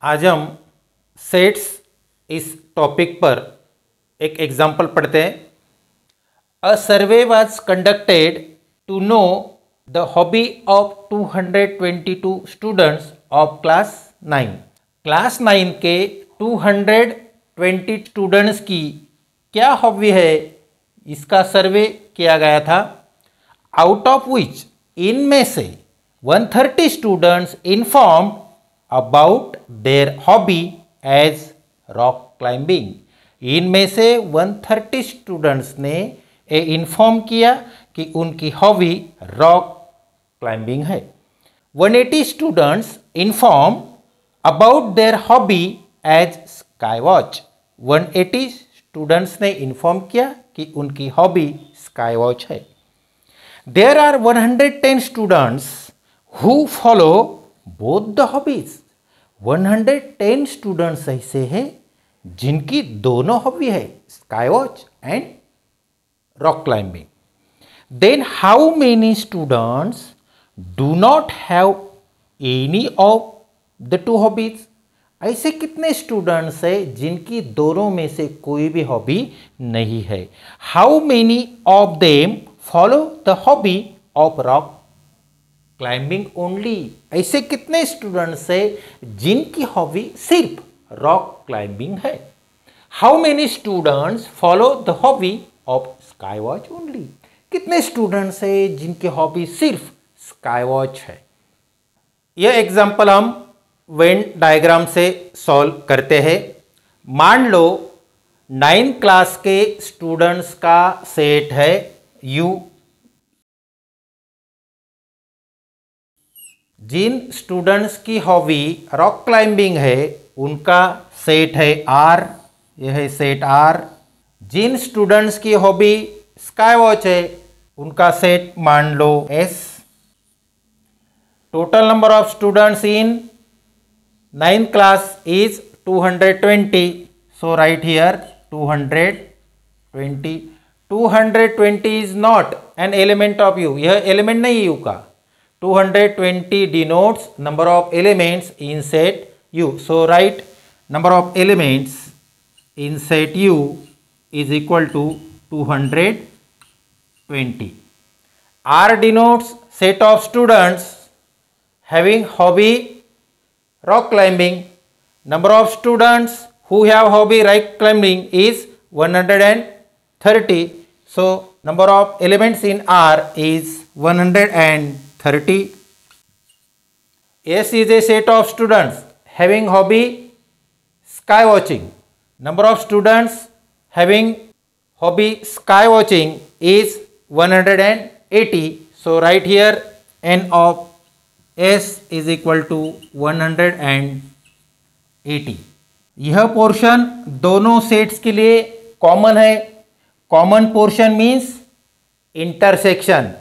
आज हम सेट्स इस टॉपिक पर एक एग्जाम्पल पढ़ते हैं। A survey was conducted to know the hobby of 222 students of class 9। Class 9 के 220 स्टूडेंट्स की क्या हॉबी है, इसका सर्वे किया गया था। आउट ऑफ विच इनमें से 130 students informed about their hobby as rock climbing. इनमें से 130 स्टूडेंट्स ने इन्फॉर्म किया कि उनकी हॉबी रॉक क्लाइंबिंग है। 180 students inform about their hobby as sky watch. 180 students ने इन्फॉर्म किया कि उनकी हॉबी स्काई वॉच है। There are 110 students who follow both the hobbies. 110 students ऐसे हैं जिनकी दोनों हॉबी है, sky watch and rock climbing. Then how many students do not have any of the two hobbies? ऐसे कितने स्टूडेंट्स हैं जिनकी दोनों में से कोई भी हॉबी नहीं है। How many of them follow the hobby of rock climbing only? ऐसे कितने स्टूडेंट्स हैं जिनकी हॉबी सिर्फ रॉक क्लाइंबिंग है। How many students follow the hobby of sky watch only? कितने स्टूडेंट्स हैं जिनकी हॉबी सिर्फ स्काई वॉच है। यह एग्जाम्पल हम वेन डायग्राम से सॉल्व करते हैं। मान लो 9 क्लास के स्टूडेंट्स का सेट है U। जिन स्टूडेंट्स की हॉबी रॉक क्लाइंबिंग है उनका सेट है R, यह है सेट R। जिन स्टूडेंट्स की हॉबी स्काई वॉच है उनका सेट मान लो S। Total number of students in 9th class is 220. So write here 220. 220 is not an element of U. यह एलिमेंट नहीं है U का। 220 denotes number of elements in set U. So write number of elements in set U is equal to 220. R denotes set of students having hobby rock climbing. Number of students who have hobby rock climbing is 130. So number of elements in R is 130. S is a set of students having hobby sky watching. Number of students having hobby sky watching is 180. So write here N of S is equal to 180. यह portion दोनों sets के लिए common है। Common portion means intersection.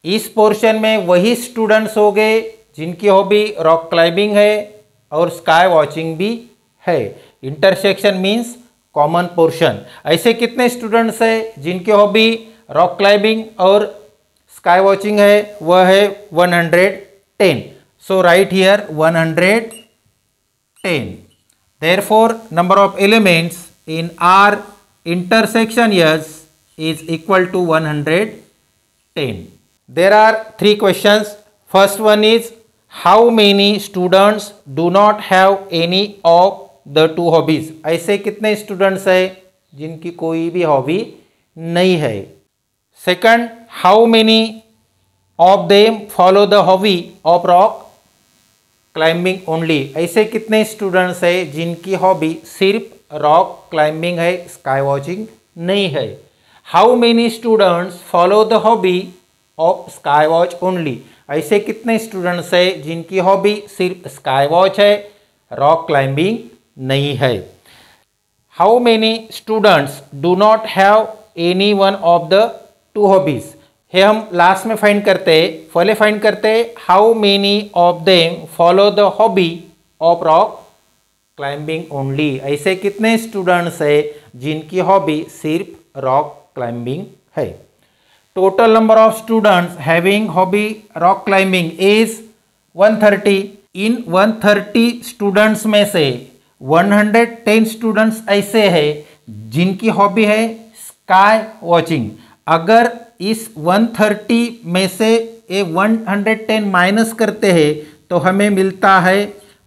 इस portion में वही students हो गए जिनकी हॉबी रॉक क्लाइंबिंग है और स्काई वॉचिंग भी है। Intersection means common portion. ऐसे कितने स्टूडेंट्स हैं जिनकी हॉबी रॉक क्लाइंबिंग और स्काई वॉचिंग है, वह है 110. So write here 110. Therefore number of elements in R intersection S is equal to 110. There are 3 questions. First one is how many students do not have any of the two hobbies? ऐसे कितने students हैं जिनकी कोई भी hobby नहीं है। Second, how many of them follow the hobby of rock climbing only? ऐसे कितने स्टूडेंट्स हैं जिनकी हॉबी सिर्फ रॉक क्लाइंबिंग है, स्काई वॉचिंग नहीं है। How many students follow the hobby of sky watch only? ऐसे कितने स्टूडेंट्स हैं जिनकी हॉबी सिर्फ स्काई वॉच है, रॉक क्लाइंबिंग नहीं है। How many students do not have any one of the two hobbies? है हम लास्ट में फाइंड करते हैं। पहले फाइंड करते हैं how many of them follow the hobby of rock climbing only? ऐसे कितने स्टूडेंट्स हैं जिनकी हॉबी सिर्फ रॉक क्लाइंबिंग है। Total number of students having hobby rock climbing is 130. In 130 students में से 110 स्टूडेंट्स ऐसे हैं जिनकी हॉबी है स्काई वॉचिंग। अगर इस 130 में से ये 110 माइनस करते हैं तो हमें मिलता है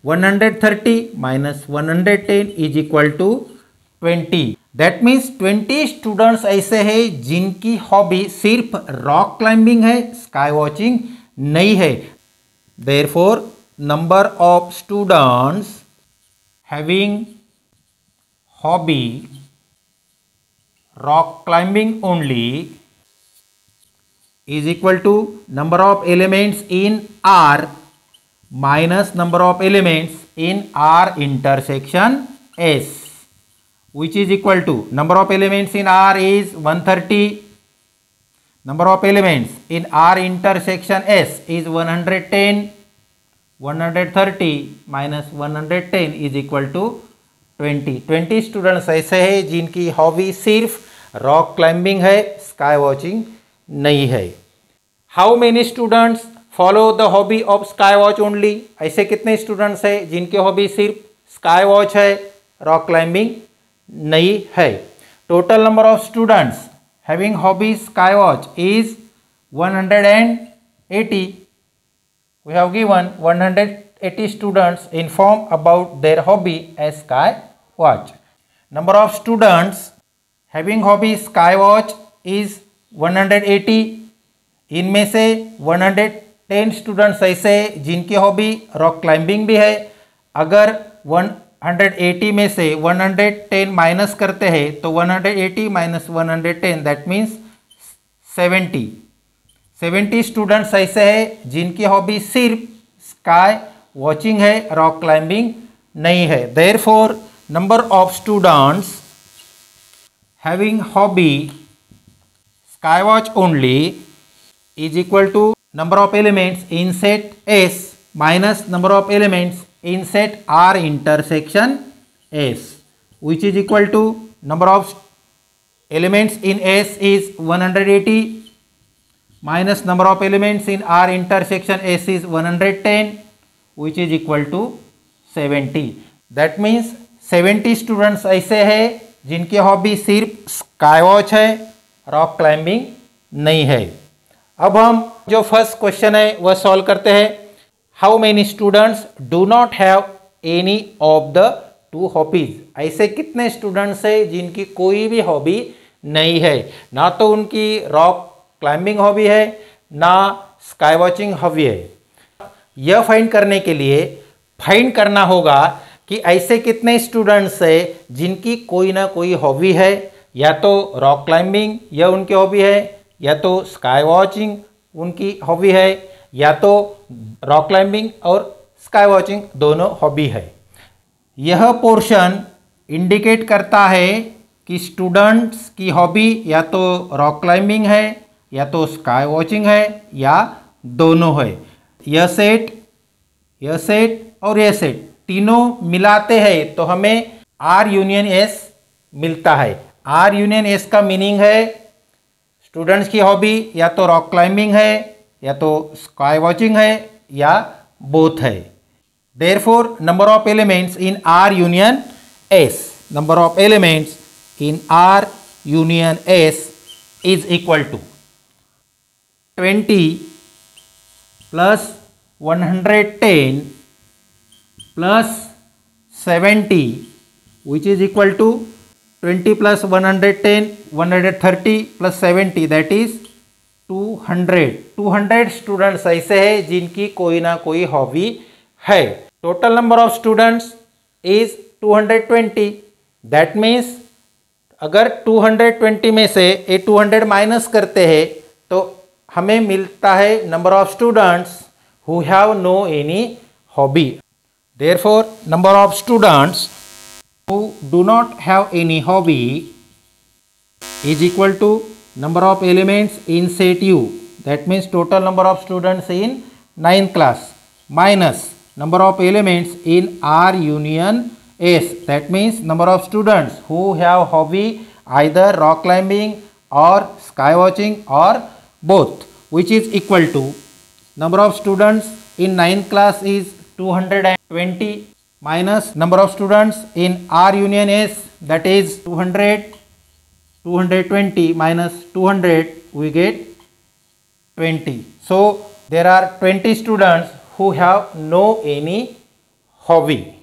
130 minus 110 is equal to 20। That means 20 students ऐसे हैं जिनकी हॉबी सिर्फ रॉक क्लाइंबिंग है, स्काई वॉचिंग नहीं है। Therefore number of students having hobby rock climbing only is equal to number of elements in R minus number of elements in R intersection S, which is equal to number of elements in R is 130, number of elements in R intersection S is 110, 130 minus 110 is equal to 20 students ऐसे हैं जिनकी hobby सिर्फ rock climbing है, sky watching नहीं है। How many students follow the hobby of sky watch only? ऐसे कितने students हैं जिनकी हॉबी सिर्फ स्काई वॉच है, रॉक क्लाइंबिंग नहीं है? Total number of students having hobby sky watch is 180. We have given 180 students informed about their hobby as sky watch. Number of students having hobby sky watch is 180. इनमें से 110 students ऐसे जिनकी hobby rock climbing भी है। अगर 180 में से 110 minus करते हैं तो 180 माइनस 110 दैट मीन्स 70 स्टूडेंट्स ऐसे हैं जिनकी हॉबी सिर्फ स्काई वॉचिंग है, रॉक क्लाइंबिंग नहीं है। Therefore number of students having hobby sky watch only is equal to number of elements in set S minus number of elements in set R intersection S, which is equal to number of elements in S is 180 minus number of elements in R intersection S is 110, which is equal to 70. That means 70 students ऐसे हैं जिनकी hobby सिर्फ sky watch है, rock climbing नहीं है। अब हम जो फर्स्ट क्वेश्चन है वह सॉल्व करते हैं। How many students do not have any of the two hobbies? ऐसे कितने स्टूडेंट्स हैं जिनकी कोई भी हॉबी नहीं है? ना तो उनकी रॉक क्लाइंबिंग हॉबी है ना स्काई वॉचिंग हॉबी है। यह फाइंड करने के लिए फाइंड करना होगा कि ऐसे कितने स्टूडेंट्स हैं जिनकी कोई ना कोई हॉबी है, या तो रॉक क्लाइंबिंग यह उनकी हॉबी है, या तो स्काई वॉचिंग उनकी हॉबी है, या तो रॉक क्लाइंबिंग और स्काई वॉचिंग दोनों हॉबी है। यह पोर्शन इंडिकेट करता है कि स्टूडेंट्स की हॉबी या तो रॉक क्लाइंबिंग है, या तो स्काई वॉचिंग है, या दोनों है। यह सेट और यह सेट तीनों मिलाते हैं तो हमें आर यूनियन एस मिलता है। आर यूनियन एस का मीनिंग है स्टूडेंट्स की हॉबी या तो रॉक क्लाइंबिंग है, या तो स्काई वॉचिंग है, या बोथ है। Therefore number of elements in R union S, number of elements in R union S is equal to 20 plus 110 plus 70, which is equal to 20 plus 110, 130 plus 70 that is 200. 200 students ऐसे हैं जिनकी कोई ना कोई hobby है। Total number of students is 220. That means अगर 220 में से ये 200 माइनस करते हैं तो हमें मिलता है number of students who have no any hobby. Therefore number of students who do not have any hobby is equal to number of elements in set U, that means total number of students in 9th class, minus number of elements in R union S, that means number of students who have hobby either rock climbing or sky watching or both, which is equal to number of students in 9th class is 220 minus number of students in R union S, that is 200. 220 minus 200, we get 20. So there are 20 students who have no any hobby.